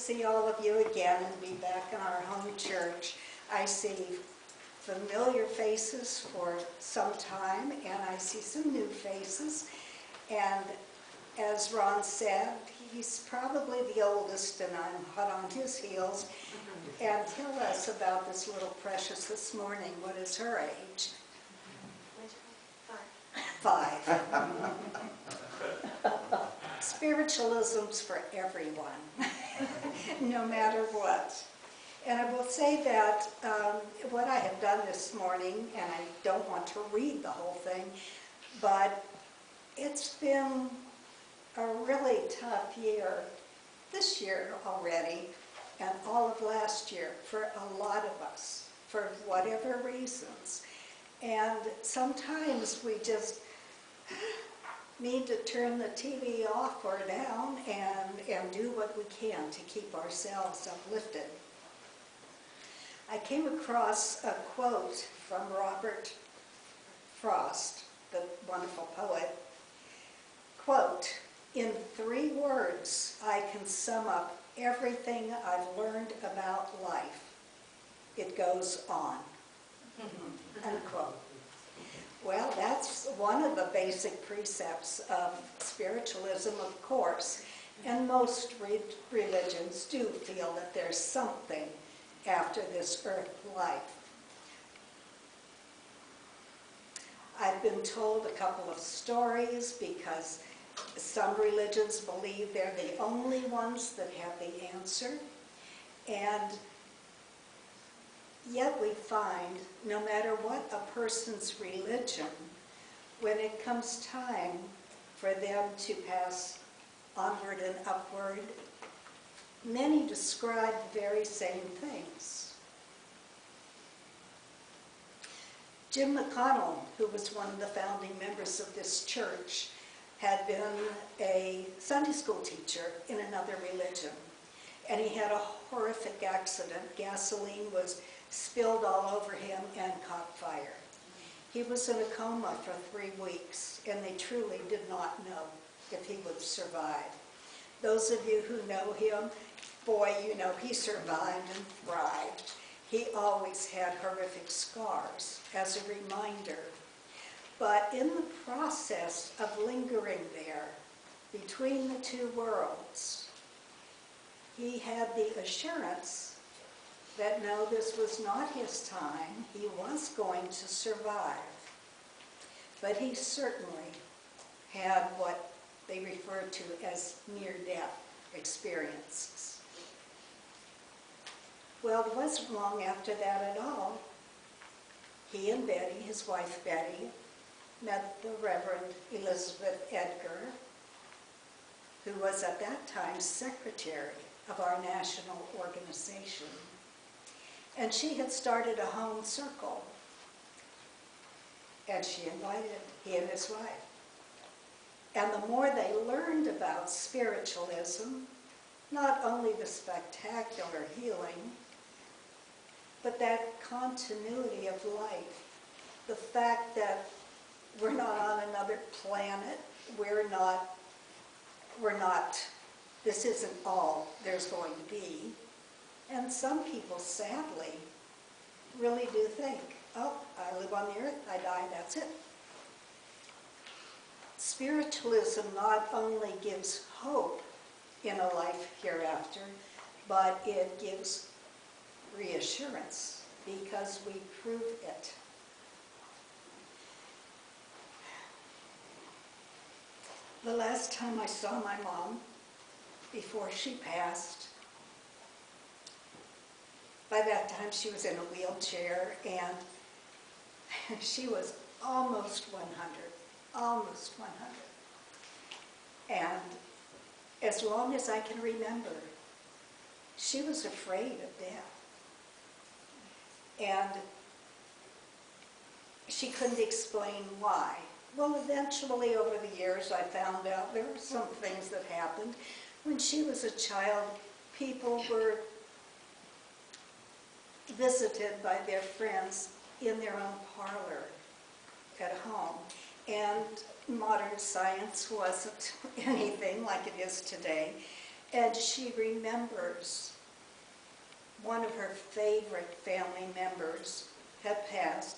see all of you again and be back in our home church. I see familiar faces for some time, and I see some new faces. And as Ron said, he's probably the oldest, and I'm hot on his heels. And tell us about this little precious this morning. What is her age? 5. Spiritualism's for everyone, no matter what. And I will say that what I have done this morning, and I don't want to read the whole thing, but it's been a really tough year, this year already, and all of last year for a lot of us, for whatever reasons. And sometimes we just need to turn the TV off or down and do what we can to keep ourselves uplifted. I came across a quote from Robert Frost, the wonderful poet. Quote, "In 3 words, I can sum up everything I've learned about life. It goes on." Unquote. Well, that's one of the basic precepts of spiritualism, of course, and most religions do feel that there's something after this earth life. I've been told a couple of stories because some religions believe they're the only ones that have the answer, and yet we find, no matter what a person's religion, when it comes time for them to pass onward and upward, many describe the very same things. Jim McConnell, who was one of the founding members of this church, had been a Sunday school teacher in another religion, and he had a horrific accident. Gasoline was spilled all over him and caught fire. He was in a coma for 3 weeks, and they truly did not know if he would survive. Those of you who know him, boy, you know he survived and thrived. He always had horrific scars as a reminder. But in the process of lingering there between the 2 worlds, he had the assurance that no, this was not his time. He was going to survive. But he certainly had what they refer to as near-death experiences. Well, it wasn't long after that at all. He and Betty, his wife Betty, met the Reverend Elizabeth Edgar, who was at that time secretary of our national organization. And she had started a home circle, and she invited he and his wife. And the more they learned about spiritualism, not only the spectacular healing, but that continuity of life, the fact that we're not on another planet, this isn't all there's going to be. And some people, sadly, really do think, oh, I live on the earth, I die, that's it. Spiritualism not only gives hope in a life hereafter, but it gives reassurance because we prove it. The last time I saw my mom, before she passed, by that time she was in a wheelchair, and she was almost 100, almost 100. And as long as I can remember, she was afraid of death. And she couldn't explain why. Well, eventually over the years I found out there were some things that happened. When she was a child, people were visited by their friends in their own parlor at home. And modern science wasn't anything like it is today. And she remembers one of her favorite family members had passed,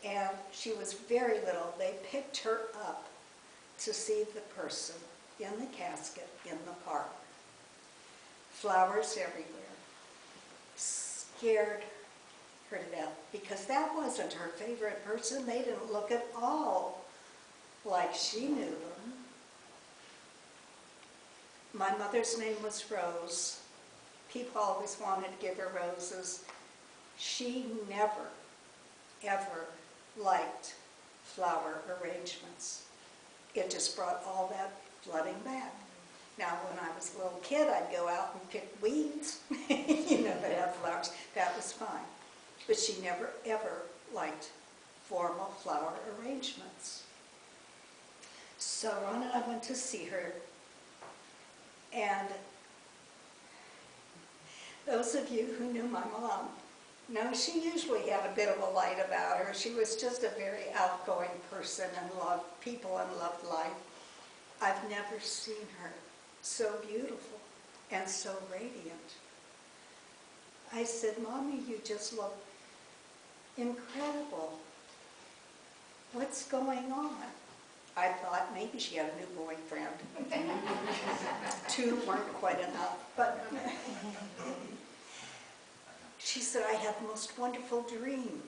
and she was very little. They picked her up to see the person in the casket in the park. Flowers everywhere. Scared her to death, because that wasn't her favorite person. They didn't look at all like she knew them. My mother's name was Rose. People always wanted to give her roses. She never, ever liked flower arrangements. It just brought all that flooding back. Now, when I was a little kid, I'd go out and pick weeds, you know, that had flowers. That was fine. But she never, ever liked formal flower arrangements. So Ron and I went to see her, and those of you who knew my mom know she usually had a bit of a light about her. She was just a very outgoing person and loved people and loved life. I've never seen her so beautiful and so radiant. I said, Mommy, you just look incredible. What's going on? I thought maybe she had a new boyfriend. 2 weren't quite enough, but she said, I had the most wonderful dream.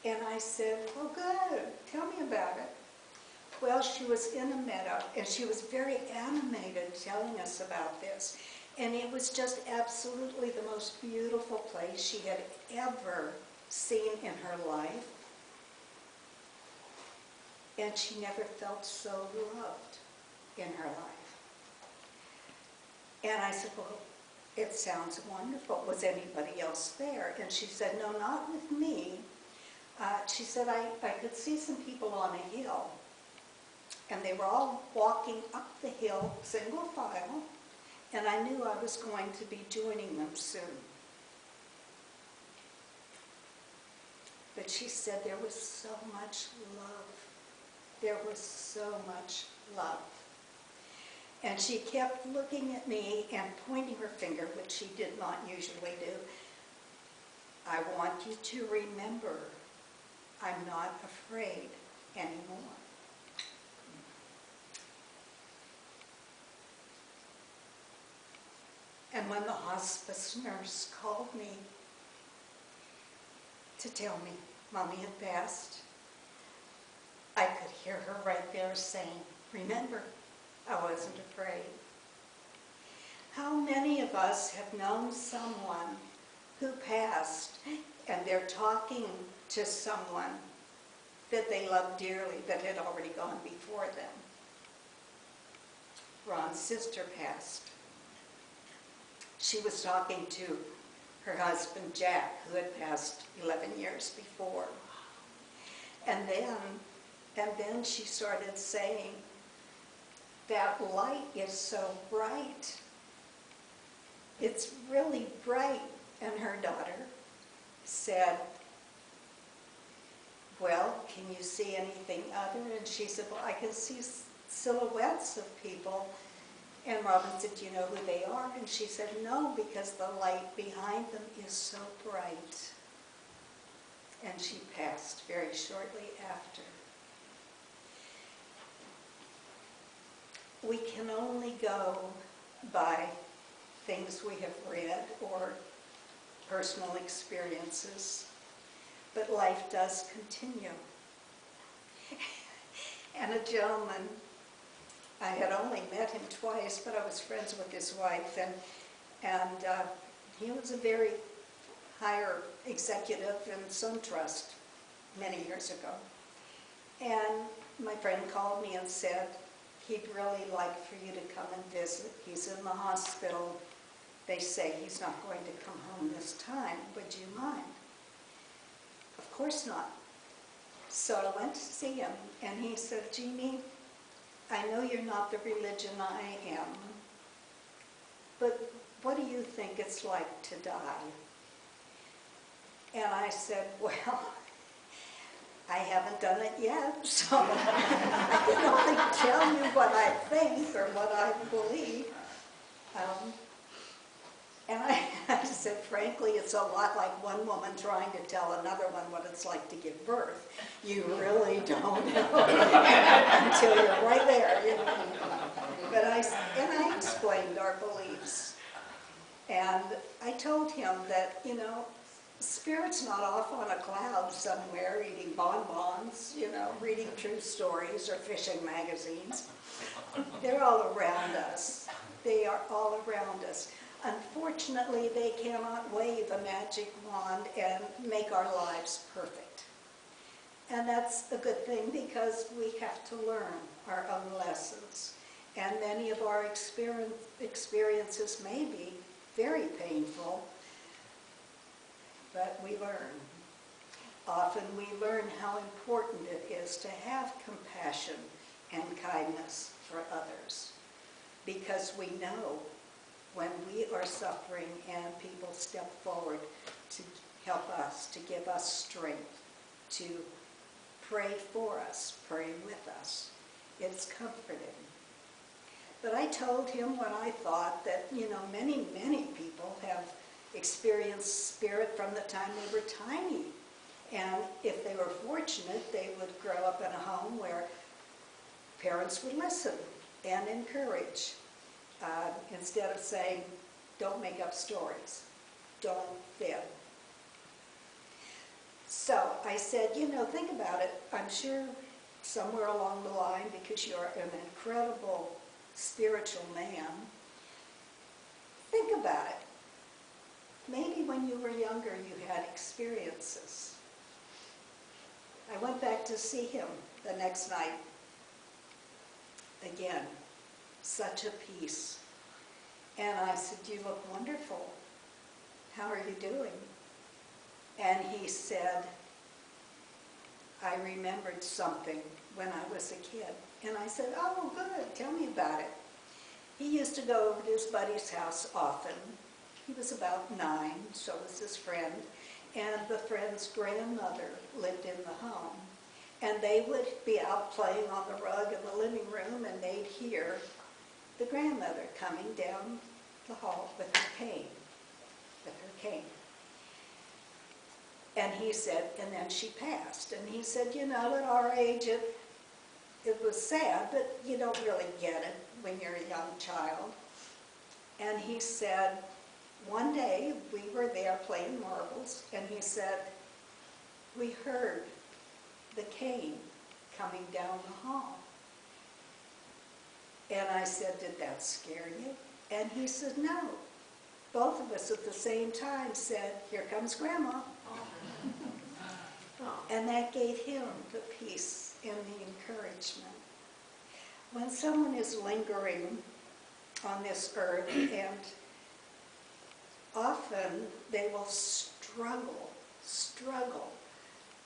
And I said, oh good, tell me about it. Well, she was in a meadow, and she was very animated telling us about this. And it was just absolutely the most beautiful place she had ever seen in her life. And she never felt so loved in her life. And I said, well, it sounds wonderful. Was anybody else there? And she said, no, not with me. She said, I could see some people on a hill. And they were all walking up the hill, single file. And I knew I was going to be joining them soon. But she said there was so much love. There was so much love. And she kept looking at me and pointing her finger, which she did not usually do. I want you to remember, I'm not afraid anymore. And when the hospice nurse called me to tell me Mommy had passed, I could hear her right there saying, remember, I wasn't afraid. How many of us have known someone who passed and they're talking to someone that they love dearly that had already gone before them? Ron's sister passed. She was talking to her husband, Jack, who had passed 11 years before. And then she started saying, that light is so bright. It's really bright. And her daughter said, well, can you see anything other? And she said, well, I can see silhouettes of people. And Robin said, do you know who they are? And she said, no, because the light behind them is so bright. And she passed very shortly after. We can only go by things we have read or personal experiences, but life does continue. And a gentleman, I had only met him twice, but I was friends with his wife, and he was a very higher executive in SunTrust many years ago. And my friend called me and said, he'd really like for you to come and visit. He's in the hospital. They say he's not going to come home this time. Would you mind? Of course not. So I went to see him, and he said, Jeannie, I know you're not the religion I am, but what do you think it's like to die? And I said, well, I haven't done it yet, so I can only tell you what I think or what I believe. said, frankly, it's a lot like one woman trying to tell another one what it's like to give birth. You really don't know until you're right there. You know? But I explained our beliefs. And I told him that, you know, Spirit's not off on a cloud somewhere eating bonbons, you know, reading true stories or fishing magazines. They're all around us. They are all around us. Unfortunately, they cannot wave a magic wand and make our lives perfect. And that's a good thing because we have to learn our own lessons. And many of our experiences may be very painful, but we learn. Often we learn how important it is to have compassion and kindness for others, because we know when we are suffering and people step forward to help us, to give us strength, to pray for us, pray with us, it's comforting. But I told him what I thought, that, you know, many, many people have experienced Spirit from the time they were tiny. And if they were fortunate, they would grow up in a home where parents would listen and encourage, instead of saying, don't make up stories, don't fib. So I said, you know, think about it. I'm sure somewhere along the line, because you're an incredible spiritual man, think about it. Maybe when you were younger you had experiences. I went back to see him the next night. Again, such a peace. And I said, you look wonderful. How are you doing? And he said, I remembered something when I was a kid. And I said, oh, good, tell me about it. He used to go over to his buddy's house often. He was about 9, so was his friend. And the friend's grandmother lived in the home. And they would be out playing on the rug in the living room, and they'd hear the grandmother coming down the hall with her cane. And he said, and then she passed. And he said, you know, at our age, it was sad, but you don't really get it when you're a young child. And he said, one day we were there playing marbles, and he said, we heard the cane coming down the hall. And I said, did that scare you? And he said, no. Both of us at the same time said, here comes Grandma. And that gave him the peace and the encouragement. When someone is lingering on this earth, and often they will struggle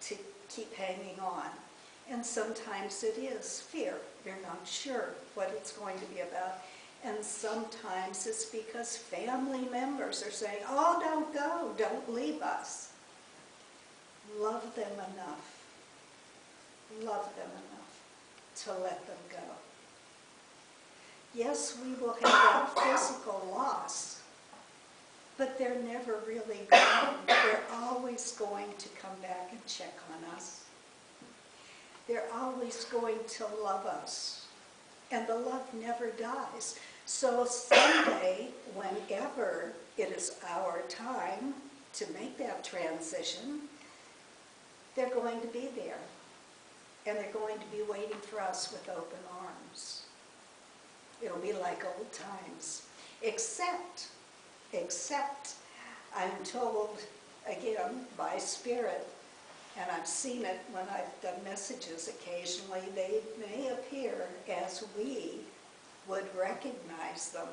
to keep hanging on. And sometimes it is fear. They're not sure what it's going to be about. And sometimes it's because family members are saying, oh, don't go, don't leave us. Love them enough to let them go. Yes, we will have that physical loss, but they're never really gone. They're always going to come back and check on us. They're always going to love us, and the love never dies. So someday, whenever it is our time to make that transition, they're going to be there, and they're going to be waiting for us with open arms. It'll be like old times, except I'm told, again, by Spirit, and I've seen it when I've done messages occasionally, they may appear as we would recognize them,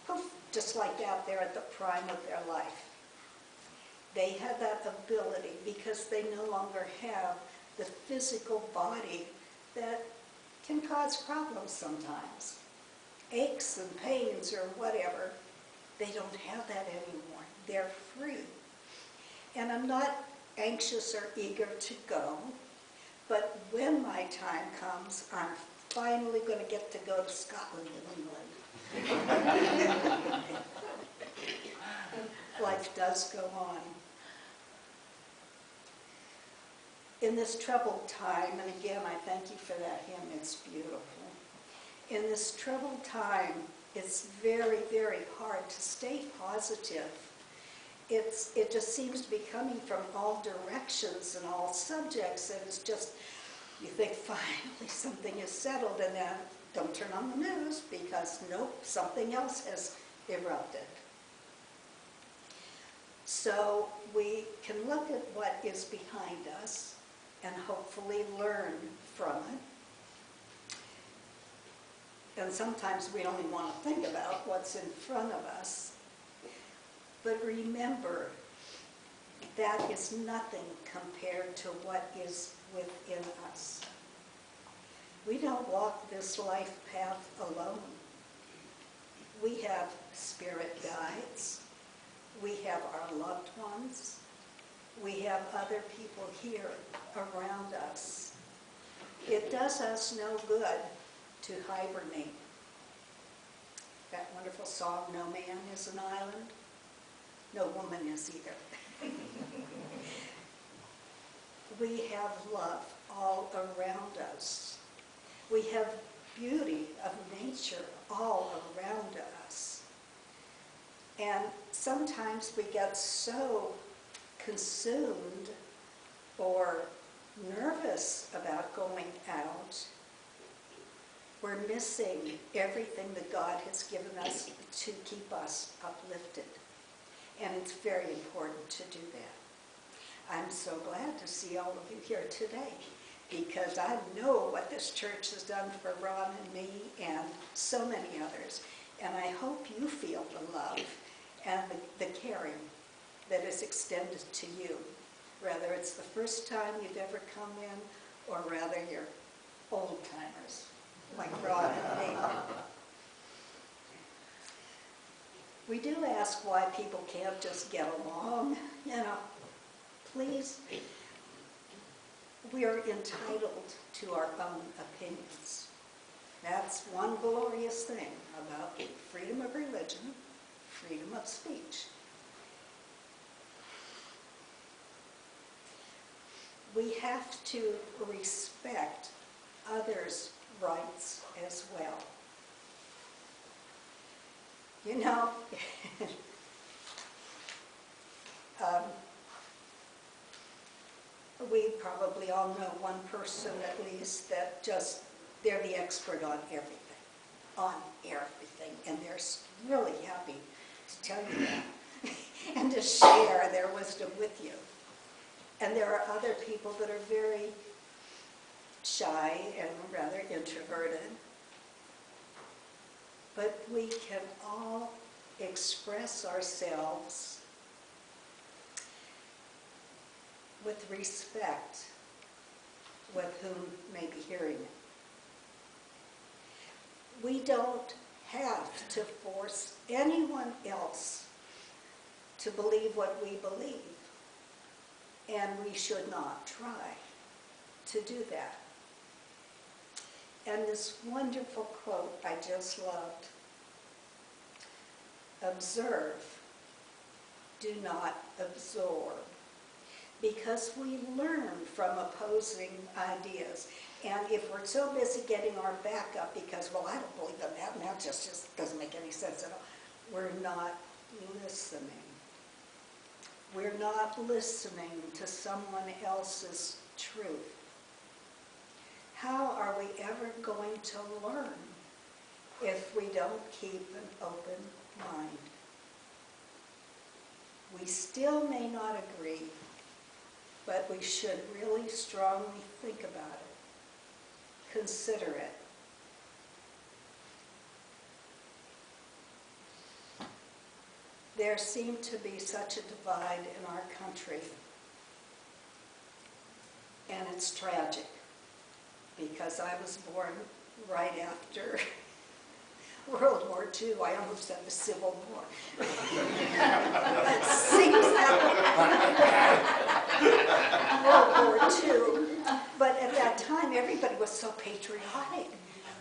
poof, just like that, they're at the prime of their life. They have that ability because they no longer have the physical body that can cause problems sometimes. Aches and pains or whatever, they don't have that anymore. They're free. And I'm not anxious or eager to go, but when my time comes, I'm finally going to get to go to Scotland and England. does go on. In this troubled time, and again, I thank you for that hymn, it's beautiful. In this troubled time, it's very, very hard to stay positive. It just seems to be coming from all directions and all subjects, and it's just, you think finally something is settled, and then don't turn on the news because nope, something else has erupted. So we can look at what is behind us and hopefully learn from it. And sometimes we only want to think about what's in front of us. But remember, that is nothing compared to what is within us. We don't walk this life path alone. We have spirit guides. We have our loved ones. We have other people here around us. It does us no good to hibernate. That wonderful song, "No man is an island." No woman is either. We have love all around us. We have beauty of nature all around us. And sometimes we get so consumed or nervous about going out, we're missing everything that God has given us to keep us uplifted. And it's very important to do that. I'm so glad to see all of you here today, because I know what this church has done for Ron and me and so many others. And I hope you feel the love and the caring that is extended to you, whether it's the first time you've ever come in or rather you're old timers like Ron and me. We do ask why people can't just get along. You know, please, we are entitled to our own opinions. That's one glorious thing about freedom of religion, freedom of speech. We have to respect others' rights as well. You know, we probably all know one person at least that just, they're the expert on everything, and they're really happy to tell you that and to share their wisdom with you. And there are other people that are very shy and rather introverted. But we can all express ourselves with respect with whom may be hearing it. We don't have to force anyone else to believe what we believe, and we should not try to do that. And this wonderful quote I just loved: observe, do not absorb. Because we learn from opposing ideas. And if we're so busy getting our back up because, well, I don't believe in that, and that just doesn't make any sense at all, we're not listening. We're not listening to someone else's truth. How are we ever going to learn if we don't keep an open mind? We still may not agree, but we should really strongly think about it, consider it. There seemed to be such a divide in our country, and it's tragic, because I was born right after World War II. I almost said the Civil War. Seems World War II. But at that time, everybody was so patriotic.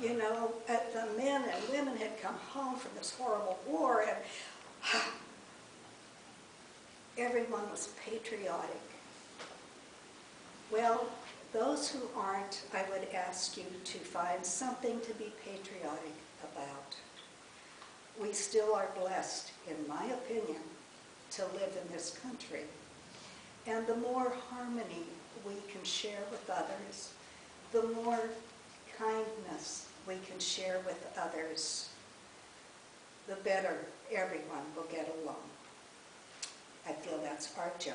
You know, the men and women had come home from this horrible war, and everyone was patriotic. Well, those who aren't, I would ask you to find something to be patriotic about. We still are blessed, in my opinion, to live in this country. And the more harmony we can share with others, the more kindness we can share with others, the better everyone will get along. I feel that's our job.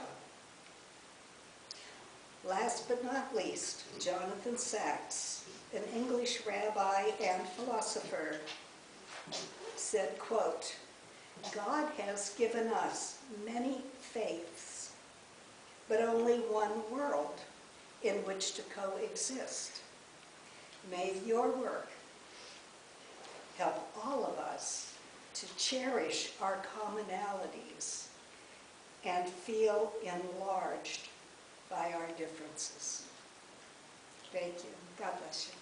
Last but not least, Jonathan Sacks, an English rabbi and philosopher, said, quote, "God has given us many faiths, but only one world in which to coexist. May your work help all of us to cherish our commonalities and feel enlarged by our differences." Thank you. God bless you.